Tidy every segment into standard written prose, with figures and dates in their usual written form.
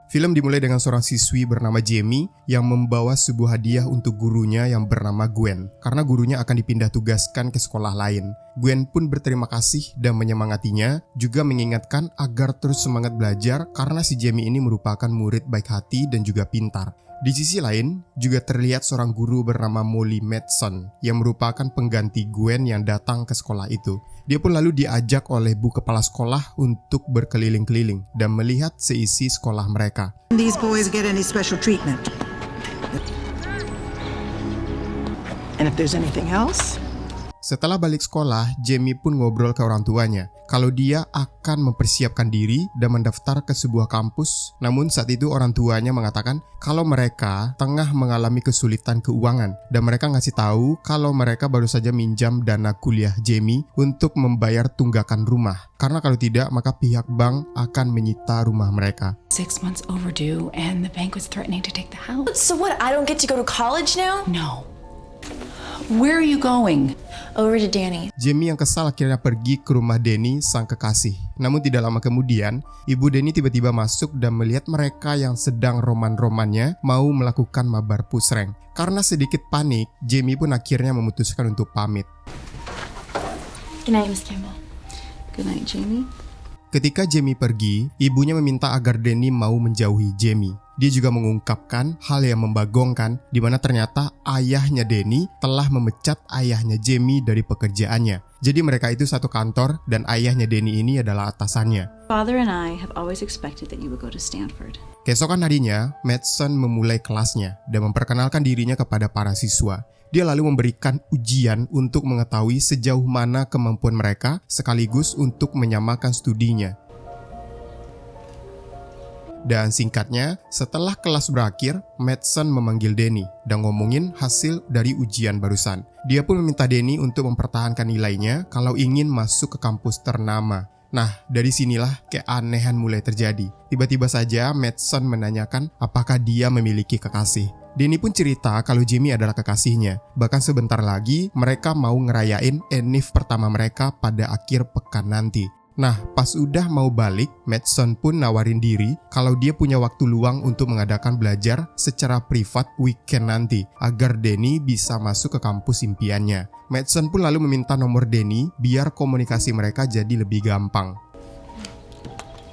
Film dimulai dengan seorang siswi bernama Jamie yang membawa sebuah hadiah untuk gurunya yang bernama Gwen, karena gurunya akan dipindah tugaskan ke sekolah lain. Gwen pun berterima kasih dan menyemangatinya, juga mengingatkan agar terus semangat belajar karena si Jamie ini merupakan murid baik hati dan juga pintar. Di sisi lain, juga terlihat seorang guru bernama Molly Madsen yang merupakan pengganti Gwen yang datang ke sekolah itu. Dia pun lalu diajak oleh bu kepala sekolah untuk berkeliling-keliling dan melihat seisi sekolah mereka. These boys get any special treatment? And if there's anything else? Setelah balik sekolah, Jamie pun ngobrol ke orang tuanya kalau dia akan mempersiapkan diri dan mendaftar ke sebuah kampus. Namun saat itu orang tuanya mengatakan kalau mereka tengah mengalami kesulitan keuangan dan mereka ngasih tahu kalau mereka baru saja minjam dana kuliah Jamie untuk membayar tunggakan rumah. Karena kalau tidak, maka pihak bank akan menyita rumah mereka. 6 months overdue and the bank was threatening to take the house. So what, I don't get to go to college now? No. Where are you going? Over to Danny. Jamie yang kesal akhirnya pergi ke rumah Danny, sang kekasih. Namun tidak lama kemudian, ibu Danny tiba-tiba masuk dan melihat mereka yang sedang roman-romannya mau melakukan mabar pusreng. Karena sedikit panik, Jamie pun akhirnya memutuskan untuk pamit. Good night, Miss Campbell. Good night, Jamie. Ketika Jamie pergi, ibunya meminta agar Danny mau menjauhi Jamie. Dia juga mengungkapkan hal yang membagongkan, di mana ternyata ayahnya Danny telah memecat ayahnya Jamie dari pekerjaannya. Jadi mereka itu satu kantor dan ayahnya Danny ini adalah atasannya. Father and I have always expected that you would go to Stanford. Keesokan harinya, Madsen memulai kelasnya dan memperkenalkan dirinya kepada para siswa. Dia lalu memberikan ujian untuk mengetahui sejauh mana kemampuan mereka sekaligus untuk menyamakan studinya. Dan singkatnya, setelah kelas berakhir, Madsen memanggil Danny dan ngomongin hasil dari ujian barusan. Dia pun meminta Danny untuk mempertahankan nilainya kalau ingin masuk ke kampus ternama. Nah, dari sinilah keanehan mulai terjadi. Tiba-tiba saja Madsen menanyakan apakah dia memiliki kekasih. Danny pun cerita kalau Jamie adalah kekasihnya. Bahkan sebentar lagi mereka mau ngerayain enif pertama mereka pada akhir pekan nanti. Nah, pas udah mau balik, Madsen pun nawarin diri kalau dia punya waktu luang untuk mengadakan belajar secara privat weekend nanti agar Danny bisa masuk ke kampus impiannya. Madsen pun lalu meminta nomor Danny biar komunikasi mereka jadi lebih gampang.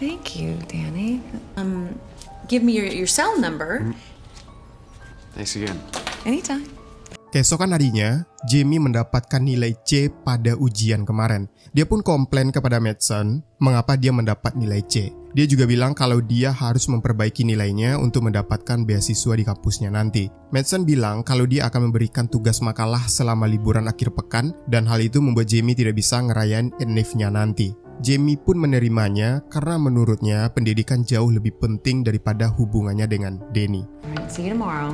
Thank you, Danny. Give me your cell number. Thanks again. Anytime. Keesokan harinya, Jamie mendapatkan nilai C pada ujian kemarin. Dia pun komplain kepada Madsen mengapa dia mendapat nilai C. Dia juga bilang kalau dia harus memperbaiki nilainya untuk mendapatkan beasiswa di kampusnya nanti. Madsen bilang kalau dia akan memberikan tugas makalah selama liburan akhir pekan dan hal itu membuat Jamie tidak bisa ngerayain enifnya nanti. Jamie pun menerimanya karena menurutnya pendidikan jauh lebih penting daripada hubungannya dengan Danny. See you tomorrow.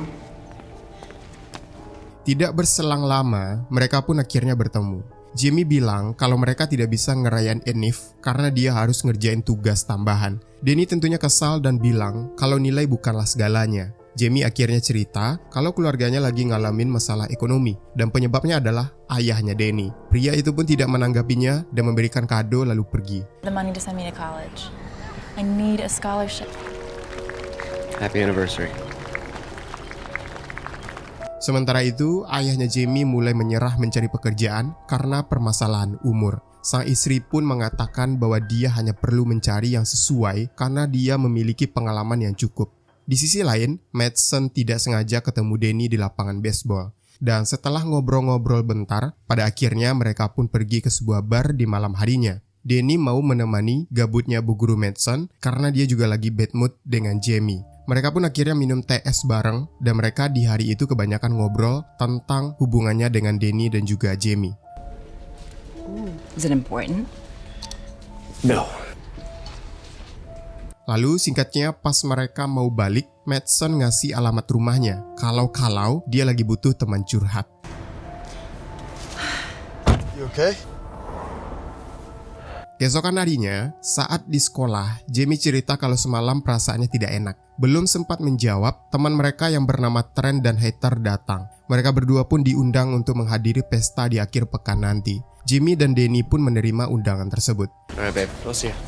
Tidak berselang lama, mereka pun akhirnya bertemu. Jamie bilang kalau mereka tidak bisa ngerayain enif karena dia harus ngerjain tugas tambahan. Danny tentunya kesal dan bilang kalau nilai bukanlah segalanya. Jamie akhirnya cerita kalau keluarganya lagi ngalamin masalah ekonomi dan penyebabnya adalah ayahnya Danny. Pria itu pun tidak menanggapinya dan memberikan kado lalu pergi. The money to send me to college. I need a scholarship. Happy anniversary. Sementara itu, ayahnya Jamie mulai menyerah mencari pekerjaan karena permasalahan umur. Sang istri pun mengatakan bahwa dia hanya perlu mencari yang sesuai karena dia memiliki pengalaman yang cukup. Di sisi lain, Madsen tidak sengaja ketemu Danny di lapangan baseball. Dan setelah ngobrol-ngobrol bentar, pada akhirnya mereka pun pergi ke sebuah bar di malam harinya. Danny mau menemani gabutnya bu guru Madsen karena dia juga lagi bad mood dengan Jamie. Mereka pun akhirnya minum teh es bareng dan mereka di hari itu kebanyakan ngobrol tentang hubungannya dengan Danny dan juga Jamie. Is it important? No. Lalu singkatnya pas mereka mau balik, Madsen ngasih alamat rumahnya kalau dia lagi butuh teman curhat. You okay? Keesokan harinya, saat di sekolah, Jamie cerita kalau semalam perasaannya tidak enak. Belum sempat menjawab, teman mereka yang bernama Trent dan Heather datang. Mereka berdua pun diundang untuk menghadiri pesta di akhir pekan nanti. Jamie dan Danny pun menerima undangan tersebut. Alright babe, we'll see you.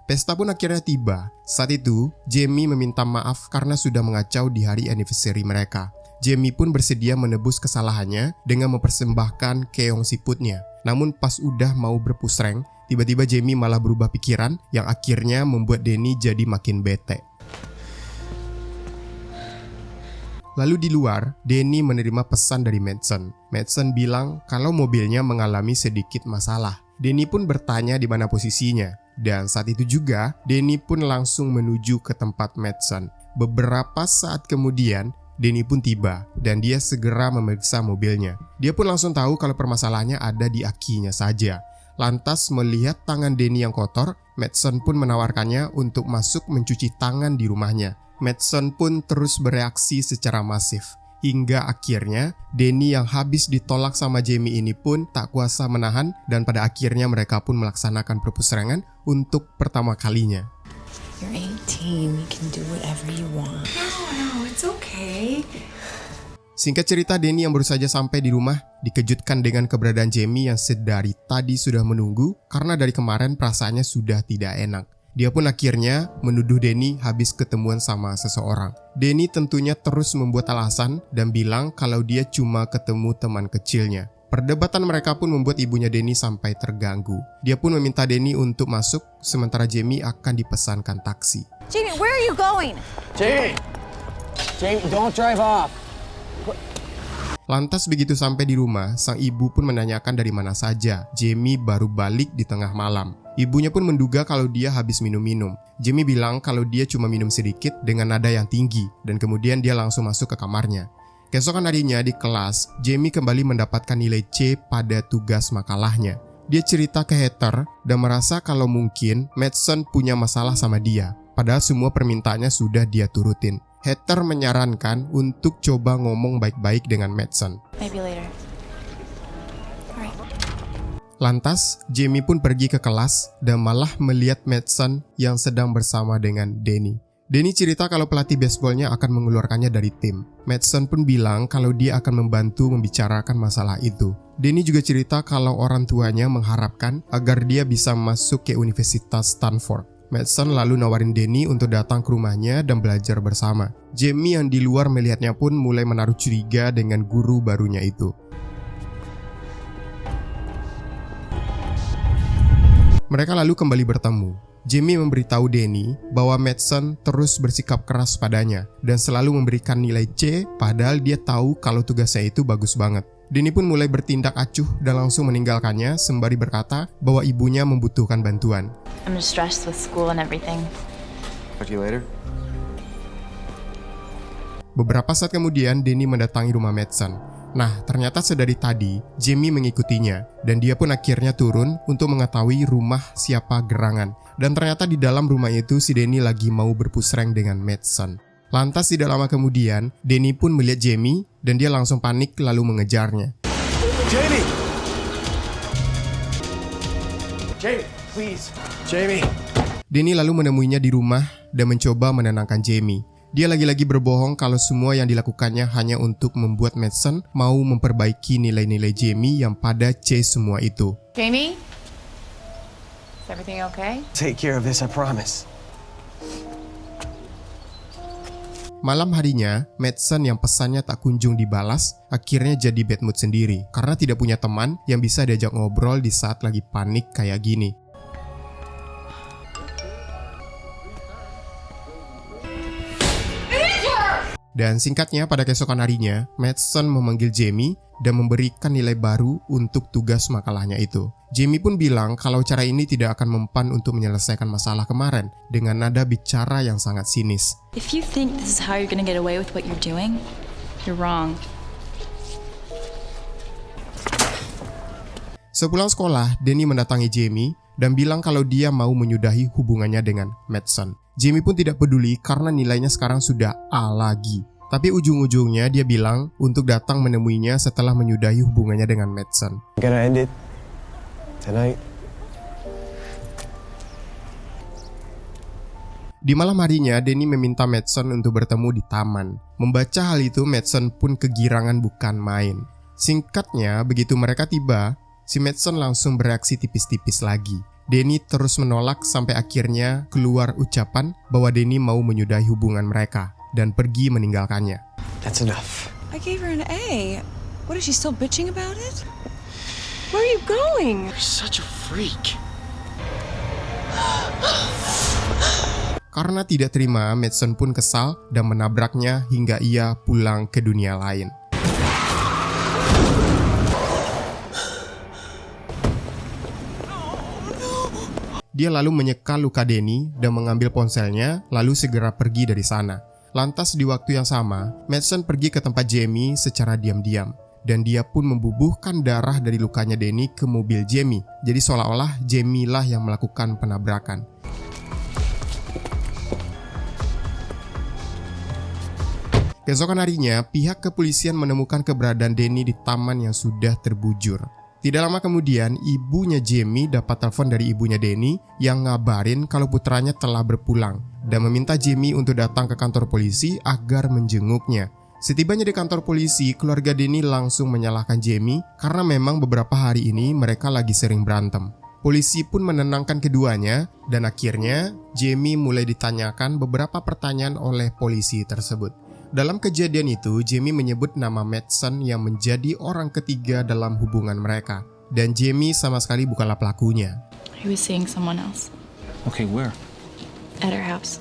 Pesta pun akhirnya tiba. Saat itu, Jamie meminta maaf karena sudah mengacau di hari anniversary mereka. Jamie pun bersedia menebus kesalahannya dengan mempersembahkan keong siputnya. Namun pas udah mau berpusreng, tiba-tiba Jamie malah berubah pikiran yang akhirnya membuat Danny jadi makin bete. Lalu di luar, Danny menerima pesan dari Madsen. Madsen bilang kalau mobilnya mengalami sedikit masalah. Danny pun bertanya di mana posisinya. Dan saat itu juga, Danny pun langsung menuju ke tempat Madsen. Beberapa saat kemudian, Danny pun tiba dan dia segera memeriksa mobilnya. Dia pun langsung tahu kalau permasalahannya ada di akinya saja. Lantas melihat tangan Danny yang kotor, Madsen pun menawarkannya untuk masuk mencuci tangan di rumahnya. Madsen pun terus bereaksi secara masif. Hingga akhirnya, Danny yang habis ditolak sama Jamie ini pun tak kuasa menahan dan pada akhirnya mereka pun melaksanakan perpusrengan untuk pertama kalinya. You're 18. You can do whatever you want. No, it's okay. Singkat cerita, Danny yang baru saja sampai di rumah dikejutkan dengan keberadaan Jamie yang sedari tadi sudah menunggu karena dari kemarin perasaannya sudah tidak enak. Dia pun akhirnya menuduh Danny habis ketemuan sama seseorang. Danny tentunya terus membuat alasan dan bilang kalau dia cuma ketemu teman kecilnya. Perdebatan mereka pun membuat ibunya Danny sampai terganggu. Dia pun meminta Danny untuk masuk, sementara Jamie akan dipesankan taksi. Jamie, where are you going? Jamie! Jamie, don't drive off. Lantas begitu sampai di rumah, sang ibu pun menanyakan dari mana saja Jamie baru balik di tengah malam. Ibunya pun menduga kalau dia habis minum-minum. Jamie bilang kalau dia cuma minum sedikit dengan nada yang tinggi dan kemudian dia langsung masuk ke kamarnya. Keesokan harinya di kelas, Jamie kembali mendapatkan nilai C pada tugas makalahnya. Dia cerita ke Heather dan merasa kalau mungkin Madsen punya masalah sama dia, padahal semua permintaannya sudah dia turutin. Heather menyarankan untuk coba ngomong baik-baik dengan Madsen. Maybe later. Alright. Lantas, Jamie pun pergi ke kelas dan malah melihat Madsen yang sedang bersama dengan Danny. Danny cerita kalau pelatih baseballnya akan mengeluarkannya dari tim. Madsen pun bilang kalau dia akan membantu membicarakan masalah itu. Danny juga cerita kalau orang tuanya mengharapkan agar dia bisa masuk ke Universitas Stanford. Madsen lalu nawarin Danny untuk datang ke rumahnya dan belajar bersama. Jamie yang di luar melihatnya pun mulai menaruh curiga dengan guru barunya itu. Mereka lalu kembali bertemu. Jamie memberitahu Danny bahwa Madsen terus bersikap keras padanya dan selalu memberikan nilai C padahal dia tahu kalau tugasnya itu bagus banget. Danny pun mulai bertindak acuh dan langsung meninggalkannya sembari berkata bahwa ibunya membutuhkan bantuan. I'm just stressed with school and everything. Talk to you later. Beberapa saat kemudian Danny mendatangi rumah Madsen. Nah, ternyata sedari tadi Jamie mengikutinya dan dia pun akhirnya turun untuk mengetahui rumah siapa gerangan. Dan ternyata di dalam rumah itu si Danny lagi mau berpusreng dengan Madsen. Lantas tidak lama kemudian Danny pun melihat Jamie dan dia langsung panik lalu mengejarnya. Jamie! Jamie, please. Jamie! Danny lalu menemuinya di rumah dan mencoba menenangkan Jamie. Dia lagi-lagi berbohong kalau semua yang dilakukannya hanya untuk membuat Madsen mau memperbaiki nilai-nilai Jamie yang pada C semua itu. Jamie? Is everything okay? Take care of this, I promise. Malam harinya, Madsen yang pesannya tak kunjung dibalas akhirnya jadi bad mood sendiri karena tidak punya teman yang bisa diajak ngobrol di saat lagi panik kayak gini. Dan singkatnya pada keesokan harinya, Madsen memanggil Jamie dan memberikan nilai baru untuk tugas makalahnya itu. Jamie pun bilang kalau cara ini tidak akan mempan untuk menyelesaikan masalah kemarin dengan nada bicara yang sangat sinis. If you think this is how you're gonna get away with what you're doing, you're wrong. Sepulang sekolah, Danny mendatangi Jamie dan bilang kalau dia mau menyudahi hubungannya dengan Madsen. Jamie pun tidak peduli karena nilainya sekarang sudah A lagi. Tapi ujung-ujungnya dia bilang untuk datang menemuinya setelah menyudahi hubungannya dengan Madsen. Gonna end it tonight. Di malam harinya, Danny meminta Madsen untuk bertemu di taman. Membaca hal itu, Madsen pun kegirangan bukan main. Singkatnya, begitu mereka tiba, si Madsen langsung bereaksi tipis-tipis lagi. Danny terus menolak sampai akhirnya keluar ucapan bahwa Danny mau menyudahi hubungan mereka dan pergi meninggalkannya. That's enough. I gave her an A. What, is she still bitching about it? Where are you going? You're such a freak. Karena tidak terima, Madsen pun kesal dan menabraknya hingga ia pulang ke dunia lain. Dia lalu menyeka luka Danny dan mengambil ponselnya, lalu segera pergi dari sana. Lantas di waktu yang sama, Madsen pergi ke tempat Jamie secara diam-diam. Dan dia pun membubuhkan darah dari lukanya Danny ke mobil Jamie. Jadi seolah-olah Jamie lah yang melakukan penabrakan. Keesokan harinya, pihak kepolisian menemukan keberadaan Danny di taman yang sudah terbujur. Tidak lama kemudian, ibunya Jamie dapat telepon dari ibunya Danny yang ngabarin kalau putranya telah berpulang dan meminta Jamie untuk datang ke kantor polisi agar menjenguknya. Setibanya di kantor polisi, keluarga Danny langsung menyalahkan Jamie karena memang beberapa hari ini mereka lagi sering berantem. Polisi pun menenangkan keduanya dan akhirnya Jamie mulai ditanyakan beberapa pertanyaan oleh polisi tersebut. Dalam kejadian itu, Jamie menyebut nama Madsen yang menjadi orang ketiga dalam hubungan mereka. Dan Jamie sama sekali bukanlah pelakunya. He was seeing someone else Okay, where? at her house.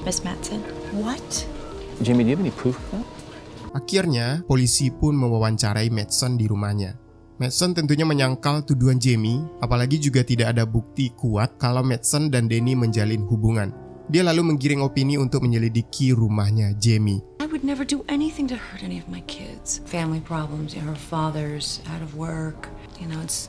Miss Madsen. What? Jamie, do you have any proof of that? Akhirnya, polisi pun mewawancarai Madsen di rumahnya. Madsen tentunya menyangkal tuduhan Jamie, apalagi juga tidak ada bukti kuat kalau Madsen dan Danny menjalin hubungan. Dia lalu menggiring opini untuk menyelidiki rumahnya Jamie. I would never do anything to hurt any of my kids. Family problems, her father's out of work. It's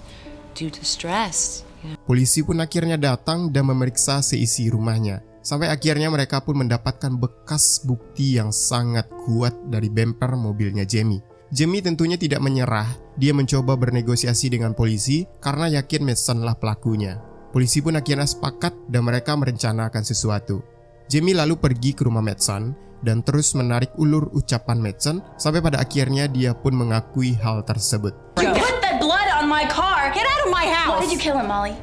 due to stress. Polisi pun akhirnya datang dan memeriksa seisi rumahnya. Sampai akhirnya mereka pun mendapatkan bekas bukti yang sangat kuat dari bemper mobilnya Jamie. Jamie tentunya tidak menyerah. Dia mencoba bernegosiasi dengan polisi karena yakin Madsen lah pelakunya. Polisi pun akhirnya sepakat dan mereka merencanakan sesuatu. Jamie lalu pergi ke rumah Madsen dan terus menarik ulur ucapan Madsen sampai pada akhirnya dia pun mengakui hal tersebut. You put that blood on my car! Get out of my house! Why did you kill him, Molly?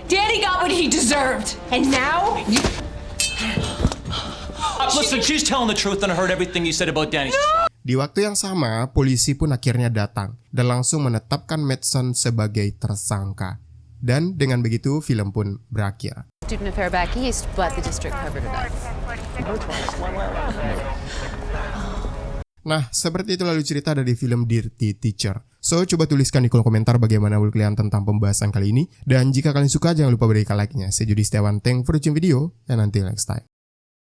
Daddy got what he deserved! And now, Listen, she's telling the truth and I heard everything you said about Danny. Di waktu yang sama, polisi pun akhirnya datang dan langsung menetapkan Madsen sebagai tersangka. Dan dengan begitu, film pun berakhir. Student affair back east, but the district covered it up. Nah, seperti itu lalu cerita dari film Dirty Teacher. So, coba tuliskan di kolom komentar bagaimana menurut kalian tentang pembahasan kali ini. Dan jika kalian suka, jangan lupa berikan like-nya. Saya Jody Setiawan, thanks for watching video, and until next time.